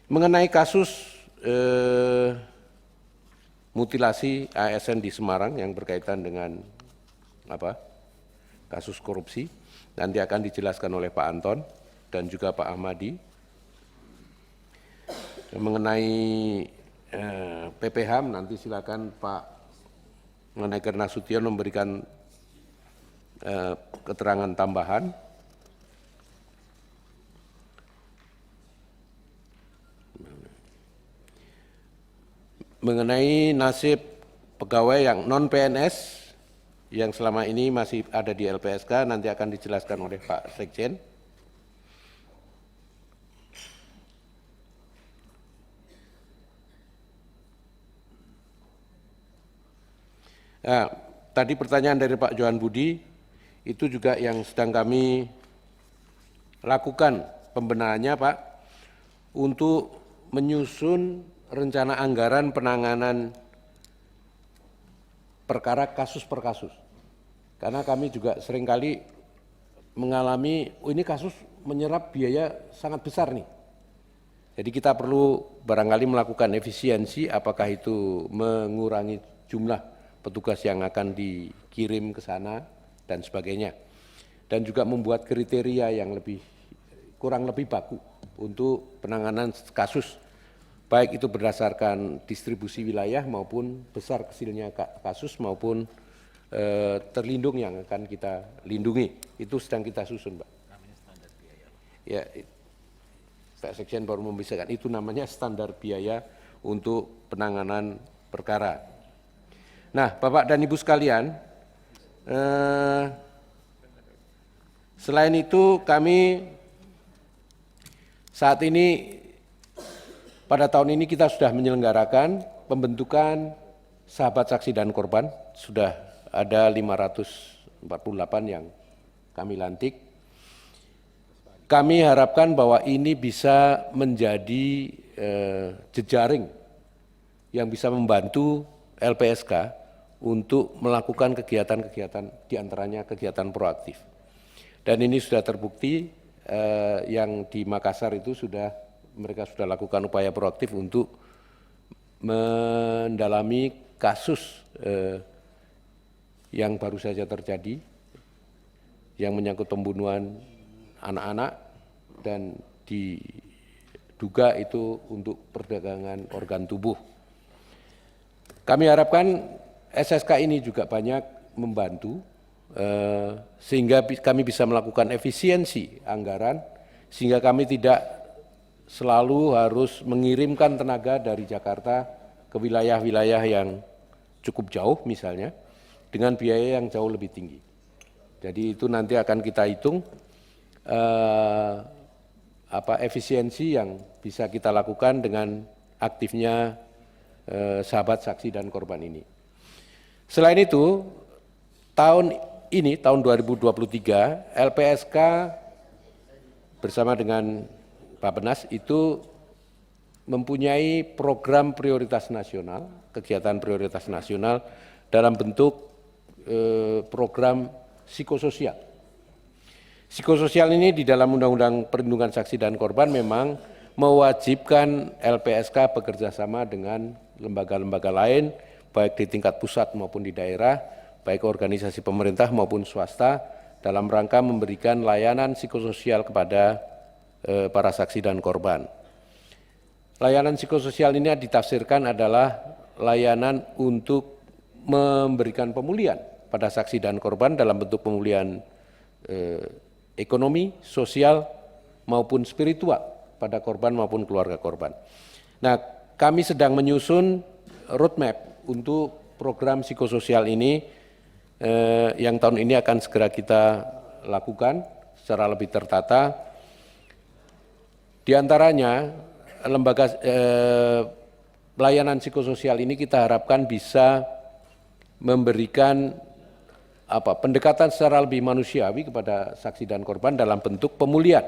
Mengenai kasus mutilasi ASN di Semarang yang berkaitan dengan kasus korupsi, nanti akan dijelaskan oleh Pak Anton dan juga Pak Ahmadi. Mengenai PPH nanti silakan Pak Menaker Nasution memberikan keterangan tambahan. Mengenai nasib pegawai yang non PNS yang selama ini masih ada di LPSK nanti akan dijelaskan oleh Pak Sekjen. Nah, tadi pertanyaan dari Pak Johan Budi, itu juga yang sedang kami lakukan pembenahannya Pak, untuk menyusun rencana anggaran penanganan perkara kasus per kasus. Karena kami juga seringkali mengalami, ini kasus menyerap biaya sangat besar nih. Jadi kita perlu barangkali melakukan efisiensi, apakah itu mengurangi jumlah petugas yang akan dikirim ke sana dan sebagainya, dan juga membuat kriteria yang kurang lebih baku untuk penanganan kasus, baik itu berdasarkan distribusi wilayah maupun besar kecilnya kasus maupun terlindung yang akan kita lindungi. Itu sedang kita susun, Pak. Ya, Pak Sekjen baru membicarakan itu, namanya standar biaya untuk penanganan perkara. Nah, Bapak dan Ibu sekalian, selain itu kami saat ini pada tahun ini kita sudah menyelenggarakan pembentukan sahabat saksi dan korban, sudah ada 548 yang kami lantik. Kami harapkan bahwa ini bisa menjadi jejaring yang bisa membantu LPSK untuk melakukan kegiatan-kegiatan, diantaranya kegiatan proaktif. Dan ini sudah terbukti, yang di Makassar itu mereka sudah lakukan upaya proaktif untuk mendalami kasus yang baru saja terjadi, yang menyangkut pembunuhan anak-anak dan diduga itu untuk perdagangan organ tubuh. Kami harapkan SSK ini juga banyak membantu sehingga kami bisa melakukan efisiensi anggaran, sehingga kami tidak selalu harus mengirimkan tenaga dari Jakarta ke wilayah-wilayah yang cukup jauh misalnya, dengan biaya yang jauh lebih tinggi. Jadi itu nanti akan kita hitung efisiensi yang bisa kita lakukan dengan aktifnya sahabat saksi dan korban ini. Selain itu, tahun 2023, LPSK bersama dengan Bappenas itu mempunyai program prioritas nasional, kegiatan prioritas nasional dalam bentuk program psikososial. Psikososial ini di dalam Undang-Undang Perlindungan Saksi dan Korban memang mewajibkan LPSK bekerjasama dengan lembaga-lembaga lain, baik di tingkat pusat maupun di daerah, baik organisasi pemerintah maupun swasta, dalam rangka memberikan layanan psikososial kepada para saksi dan korban. Layanan psikososial ini ditafsirkan adalah layanan untuk memberikan pemulihan pada saksi dan korban dalam bentuk pemulihan ekonomi, sosial, maupun spiritual pada korban maupun keluarga korban. Nah, kami sedang menyusun roadmap untuk program psikososial ini yang tahun ini akan segera kita lakukan secara lebih tertata. Di antaranya lembaga pelayanan psikososial ini kita harapkan bisa memberikan pendekatan secara lebih manusiawi kepada saksi dan korban dalam bentuk pemulihan.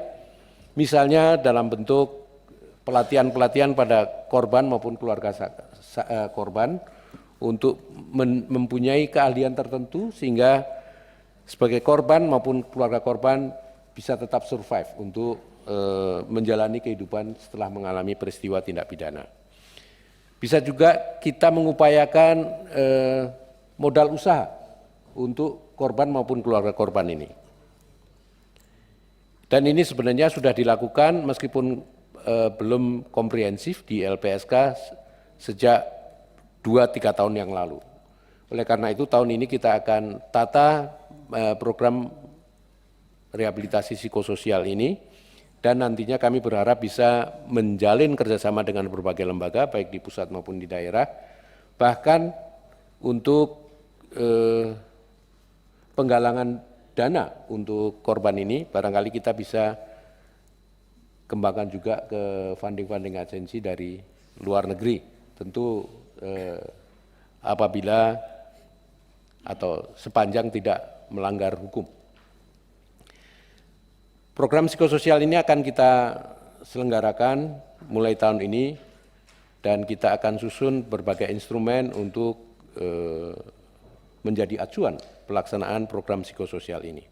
Misalnya dalam bentuk pelatihan-pelatihan pada korban maupun keluarga korban untuk mempunyai keahlian tertentu sehingga sebagai korban maupun keluarga korban bisa tetap survive untuk menjalani kehidupan setelah mengalami peristiwa tindak pidana. Bisa juga kita mengupayakan modal usaha untuk korban maupun keluarga korban ini. Dan ini sebenarnya sudah dilakukan meskipun belum komprehensif di LPSK sejak 2-3 tahun yang lalu. Oleh karena itu tahun ini kita akan tata program rehabilitasi psikososial ini dan nantinya kami berharap bisa menjalin kerjasama dengan berbagai lembaga baik di pusat maupun di daerah, bahkan untuk penggalangan dana untuk korban ini barangkali kita bisa kembangkan juga ke funding-funding agensi dari luar negeri. Tentu apabila atau sepanjang tidak melanggar hukum. Program psikososial ini akan kita selenggarakan mulai tahun ini dan kita akan susun berbagai instrumen untuk menjadi acuan pelaksanaan program psikososial ini.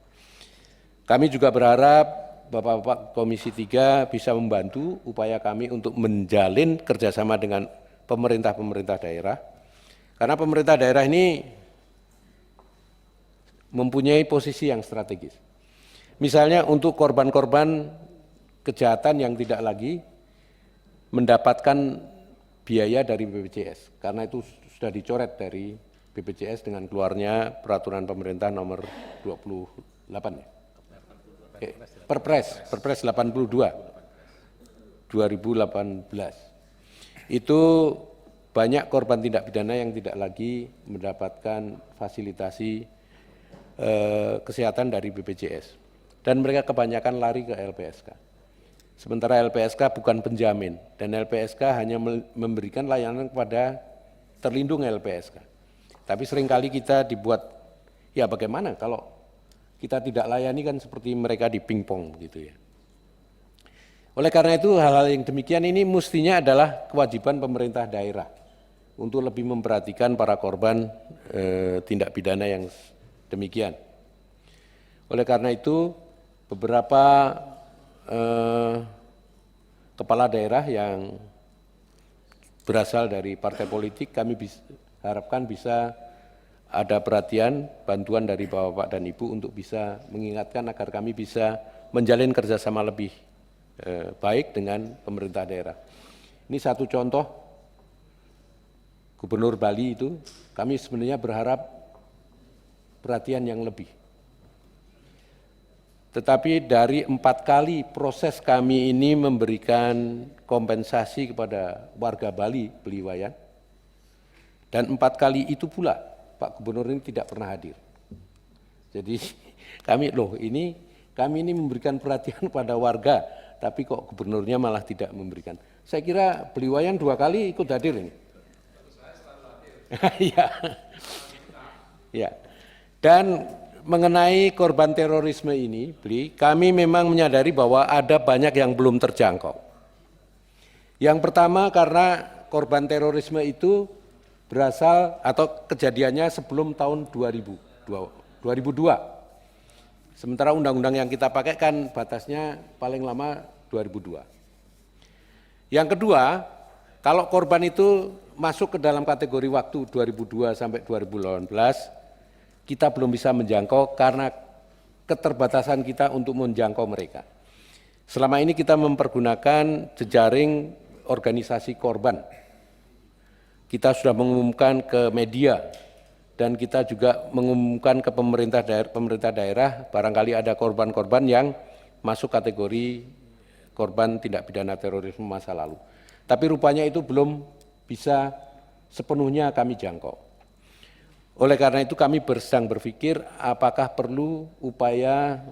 Kami juga berharap Bapak-Bapak Komisi 3 bisa membantu upaya kami untuk menjalin kerjasama dengan pemerintah-pemerintah daerah, karena pemerintah daerah ini mempunyai posisi yang strategis. Misalnya untuk korban-korban kejahatan yang tidak lagi mendapatkan biaya dari BPJS, karena itu sudah dicoret dari BPJS dengan keluarnya peraturan pemerintah nomor 28 ya. Perpres 82 2018. Itu banyak korban tindak pidana yang tidak lagi mendapatkan fasilitasi kesehatan dari BPJS. Dan mereka kebanyakan lari ke LPSK. Sementara LPSK bukan penjamin dan LPSK hanya memberikan layanan kepada terlindung LPSK. Tapi seringkali kita dibuat, ya bagaimana kalau kita tidak layani kan seperti mereka di pingpong gitu ya. Oleh karena itu hal-hal yang demikian ini mestinya adalah kewajiban pemerintah daerah untuk lebih memperhatikan para korban tindak pidana yang demikian. Oleh karena itu beberapa kepala daerah yang berasal dari partai politik kami harapkan bisa ada perhatian, bantuan dari Bapak dan Ibu untuk bisa mengingatkan agar kami bisa menjalin kerjasama lebih baik dengan pemerintah daerah. Ini satu contoh, Gubernur Bali itu kami sebenarnya berharap perhatian yang lebih. Tetapi dari 4 kali proses kami ini memberikan kompensasi kepada warga Bali Beliwayan, dan 4 kali itu pula Pak Gubernur ini tidak pernah hadir. Jadi kami ini memberikan perhatian pada warga, tapi kok gubernurnya malah tidak memberikan. Saya kira Beliwayan 2 kali ikut hadir ini. Iya. Ya. Dan mengenai korban terorisme ini, kami memang menyadari bahwa ada banyak yang belum terjangkau. Yang pertama karena korban terorisme itu berasal atau kejadiannya sebelum tahun 2002. Sementara undang-undang yang kita pakai kan batasnya paling lama 2002. Yang kedua, kalau korban itu masuk ke dalam kategori waktu 2002 sampai 2018, kita belum bisa menjangkau karena keterbatasan kita untuk menjangkau mereka. Selama ini kita mempergunakan jejaring organisasi korban. Kita sudah mengumumkan ke media dan kita juga mengumumkan ke pemerintah daerah barangkali ada korban-korban yang masuk kategori korban tindak pidana terorisme masa lalu. Tapi rupanya itu belum bisa sepenuhnya kami jangkau. Oleh karena itu kami sedang berpikir apakah perlu upaya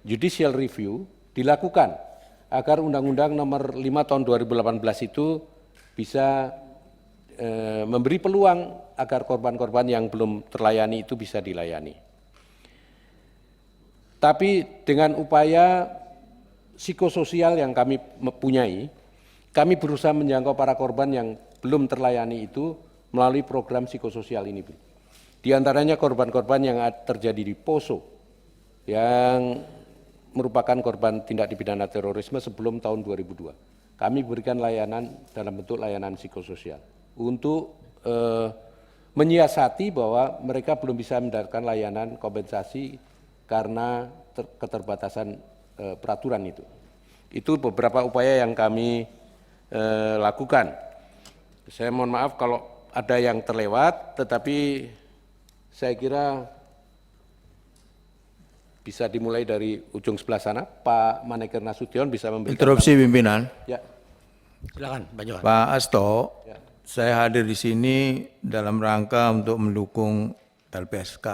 judicial review dilakukan agar Undang-Undang Nomor 5 Tahun 2018 itu bisa memberi peluang agar korban-korban yang belum terlayani itu bisa dilayani. Tapi dengan upaya psikososial yang kami punyai, kami berusaha menjangkau para korban yang belum terlayani itu melalui program psikososial ini. Di antaranya korban-korban yang terjadi di Poso, yang merupakan korban tindak pidana terorisme sebelum tahun 2002. Kami berikan layanan dalam bentuk layanan psikososial untuk menyiasati bahwa mereka belum bisa mendapatkan layanan kompensasi karena keterbatasan peraturan itu. Itu beberapa upaya yang kami lakukan. Saya mohon maaf kalau ada yang terlewat, tetapi saya kira bisa dimulai dari ujung sebelah sana. Pak Maneker Nasution bisa memberikan. Interupsi pimpinan. Ya. Silakan, Pak Johan. Pak Asto, Ya. saya hadir di sini dalam rangka untuk mendukung LPSK.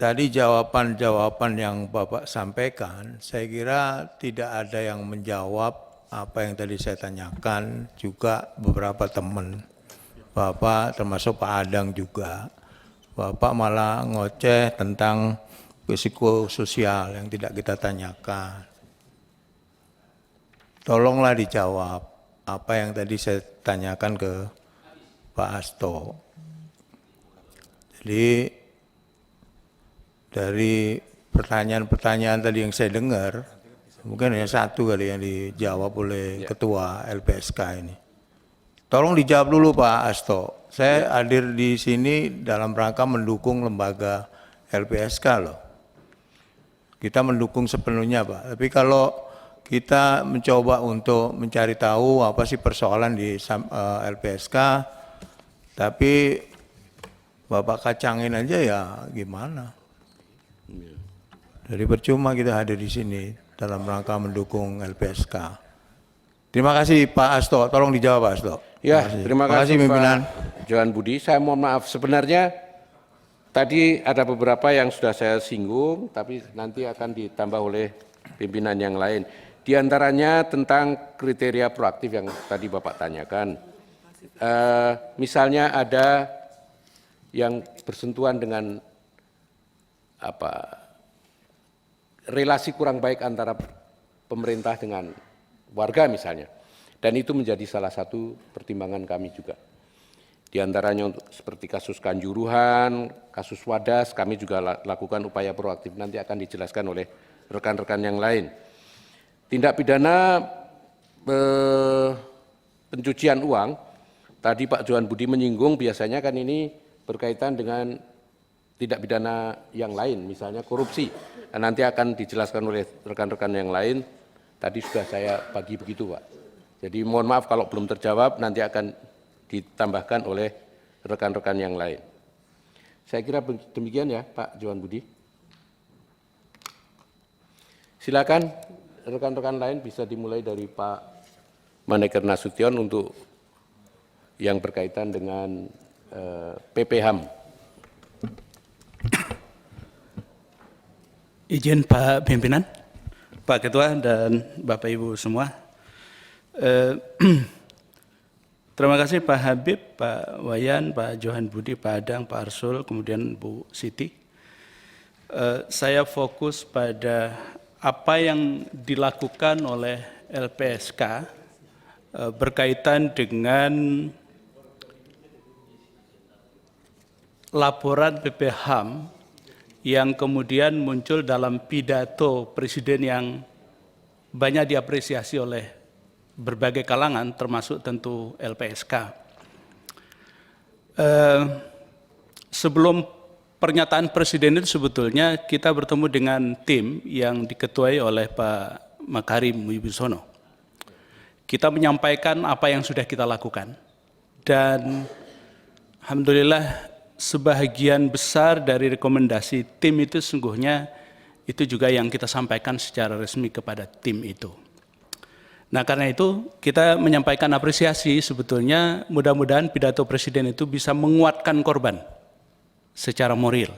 Tadi jawaban-jawaban yang Bapak sampaikan, saya kira tidak ada yang menjawab apa yang tadi saya tanyakan, juga beberapa teman. Bapak termasuk Pak Adang juga. Bapak malah ngoceh tentang psikososial yang tidak kita tanyakan. Tolonglah dijawab apa yang tadi saya tanyakan ke Pak Asto. Jadi dari pertanyaan-pertanyaan tadi yang saya dengar, mungkin hanya satu kali yang dijawab oleh Ketua LPSK ini. Tolong dijawab dulu Pak Asto. Saya hadir di sini dalam rangka mendukung lembaga LPSK loh. Kita mendukung sepenuhnya Pak. Tapi kalau kita mencoba untuk mencari tahu apa sih persoalan di LPSK, tapi Bapak kacangin aja ya gimana. Jadi percuma kita hadir di sini dalam rangka mendukung LPSK. Terima kasih Pak Asto, tolong dijawab Pak Asto. Ya, terima kasih pimpinan. Pak Johan Budi. Saya mohon maaf, sebenarnya tadi ada beberapa yang sudah saya singgung, tapi nanti akan ditambah oleh pimpinan yang lain. Di antaranya tentang kriteria proaktif yang tadi Bapak tanyakan. Misalnya ada yang bersentuhan dengan relasi kurang baik antara pemerintah dengan warga misalnya. Dan itu menjadi salah satu pertimbangan kami juga. Di antaranya untuk seperti kasus Kanjuruhan, kasus Wadas, kami juga lakukan upaya proaktif. Nanti akan dijelaskan oleh rekan-rekan yang lain. Tindak pidana pencucian uang, tadi Pak Johan Budi menyinggung biasanya kan ini berkaitan dengan tindak pidana yang lain, misalnya korupsi. Nanti akan dijelaskan oleh rekan-rekan yang lain, tadi sudah saya bagi begitu Pak. Jadi mohon maaf kalau belum terjawab, nanti akan ditambahkan oleh rekan-rekan yang lain. Saya kira demikian ya Pak Johan Budi. Silakan rekan-rekan lain bisa dimulai dari Pak Maneker Nasution untuk yang berkaitan dengan PPHAM. Izin Pak Pimpinan, Pak Ketua dan Bapak Ibu semua. Terima kasih Pak Habib, Pak Wayan, Pak Johan Budi, Pak Adang, Pak Arsul, kemudian Bu Siti. Saya fokus pada apa yang dilakukan oleh LPSK berkaitan dengan laporan PPHAM yang kemudian muncul dalam pidato Presiden yang banyak diapresiasi oleh berbagai kalangan termasuk tentu LPSK. Sebelum pernyataan Presiden itu sebetulnya kita bertemu dengan tim yang diketuai oleh Pak Makarim Wibisono. Kita menyampaikan apa yang sudah kita lakukan. Dan alhamdulillah sebahagian besar dari rekomendasi tim itu sungguhnya itu juga yang kita sampaikan secara resmi kepada tim itu. Nah, karena itu kita menyampaikan apresiasi sebetulnya mudah-mudahan pidato Presiden itu bisa menguatkan korban secara moral.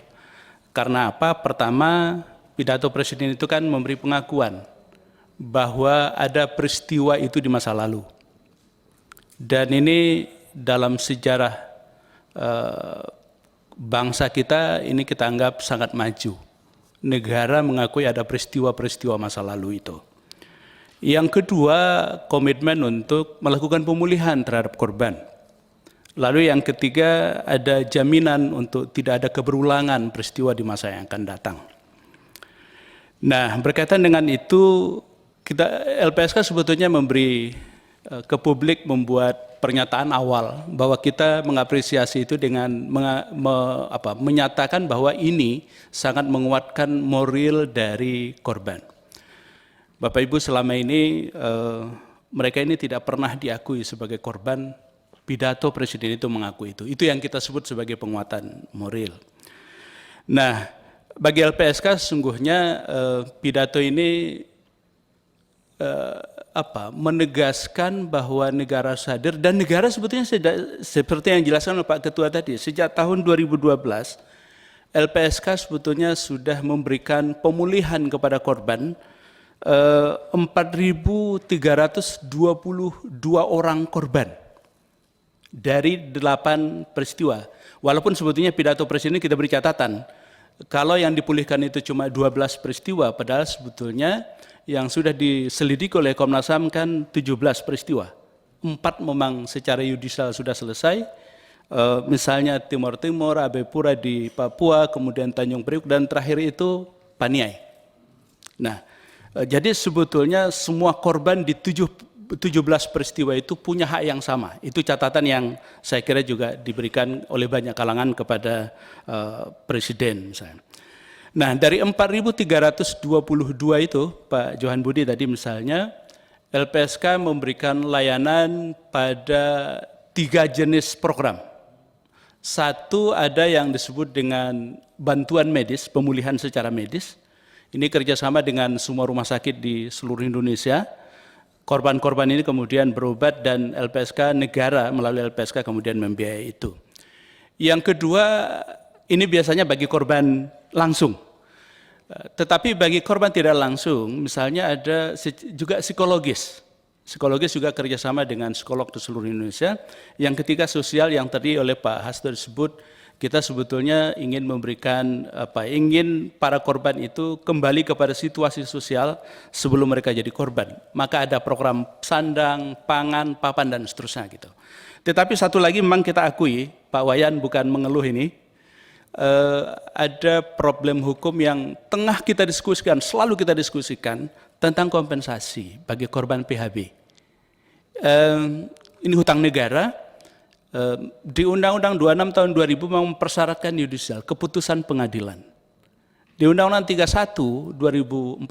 Karena apa? Pertama, pidato Presiden itu kan memberi pengakuan bahwa ada peristiwa itu di masa lalu. Dan ini dalam sejarah bangsa kita ini kita anggap sangat maju. Negara mengakui ada peristiwa-peristiwa masa lalu itu. Yang kedua, komitmen untuk melakukan pemulihan terhadap korban. Lalu yang ketiga, ada jaminan untuk tidak ada keberulangan peristiwa di masa yang akan datang. Nah, berkaitan dengan itu, LPSK sebetulnya memberi ke publik membuat pernyataan awal bahwa kita mengapresiasi itu dengan menyatakan bahwa ini sangat menguatkan moral dari korban. Bapak Ibu, selama ini mereka ini tidak pernah diakui sebagai korban, pidato Presiden itu mengakui itu. Itu yang kita sebut sebagai penguatan moral. Nah, bagi LPSK sesungguhnya pidato ini menegaskan bahwa negara hadir, dan negara sebetulnya seperti yang dijelaskan oleh Pak Ketua tadi, sejak tahun 2012 LPSK sebetulnya sudah memberikan pemulihan kepada korban 4.322 orang korban dari 8 peristiwa. Walaupun sebetulnya pidato Presiden kita beri catatan, kalau yang dipulihkan itu cuma 12 peristiwa, padahal sebetulnya yang sudah diselidiki oleh Komnas HAM kan 17 peristiwa. 4 memang secara yudisial sudah selesai, misalnya Timur Timur, Abepura di Papua, kemudian Tanjung Priuk, dan terakhir itu Paniai. Nah, jadi sebetulnya semua korban di 17 peristiwa itu punya hak yang sama. Itu catatan yang saya kira juga diberikan oleh banyak kalangan kepada Presiden misalnya. Nah, dari 4.322 itu, Pak Johan Budi tadi misalnya, LPSK memberikan layanan pada 3 jenis program. Satu ada yang disebut dengan bantuan medis, pemulihan secara medis. Ini kerjasama dengan semua rumah sakit di seluruh Indonesia. Korban-korban ini kemudian berobat dan LPSK negara melalui LPSK kemudian membiayai itu. Yang kedua, ini biasanya bagi korban langsung. Tetapi bagi korban tidak langsung, misalnya ada juga psikologis. Psikologis juga kerjasama dengan psikolog di seluruh Indonesia. Yang ketiga, sosial yang tadi oleh Pak Hasto disebut, kita sebetulnya ingin memberikan ingin para korban itu kembali kepada situasi sosial sebelum mereka jadi korban. Maka ada program sandang, pangan, papan, dan seterusnya gitu. Tetapi satu lagi memang kita akui, Pak Wayan bukan mengeluh ini, ada problem hukum yang tengah kita diskusikan, selalu kita diskusikan tentang kompensasi bagi korban PHB. Ini hutang negara. Di Undang-Undang 26 tahun 2000 mempersyaratkan yudisial, keputusan pengadilan. Di Undang-Undang 31 2014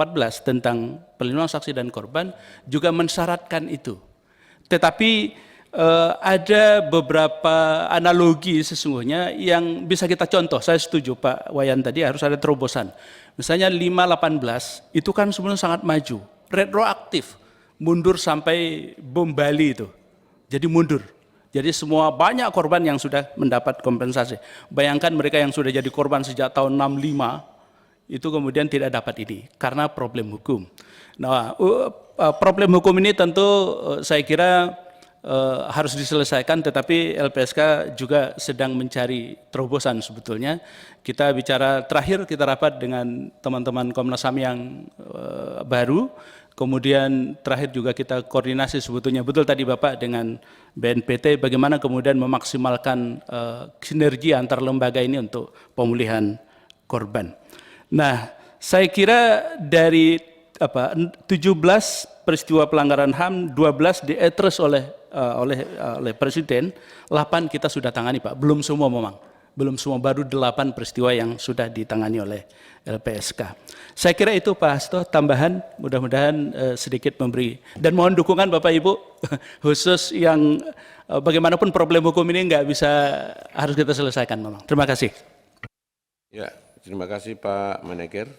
tentang perlindungan saksi dan korban juga mensyaratkan itu. Tetapi ada beberapa analogi sesungguhnya yang bisa kita contoh. Saya setuju Pak Wayan tadi harus ada terobosan. Misalnya 518 itu kan sebenarnya sangat maju, retroaktif, mundur sampai bom Bali itu. Jadi mundur. Jadi semua banyak korban yang sudah mendapat kompensasi. Bayangkan mereka yang sudah jadi korban sejak tahun 65, itu kemudian tidak dapat ini, karena problem hukum. Nah, problem hukum ini tentu saya kira harus diselesaikan, tetapi LPSK juga sedang mencari terobosan sebetulnya. Kita bicara terakhir, kita rapat dengan teman-teman Komnas HAM yang baru, kemudian terakhir juga kita koordinasi sebetulnya, betul tadi Bapak dengan BNPT, bagaimana kemudian memaksimalkan sinergi antar lembaga ini untuk pemulihan korban. Nah, saya kira dari 17 peristiwa pelanggaran HAM, 12 diadres oleh oleh Presiden, 8 kita sudah tangani Pak, belum semua memang. Belum semua, baru 8 peristiwa yang sudah ditangani oleh LPSK. Saya kira itu Pak Hasto, tambahan mudah-mudahan sedikit memberi. Dan mohon dukungan Bapak Ibu, khusus yang bagaimanapun problem hukum ini nggak bisa, harus kita selesaikan memang. Terima kasih. Ya, terima kasih Pak Maneger.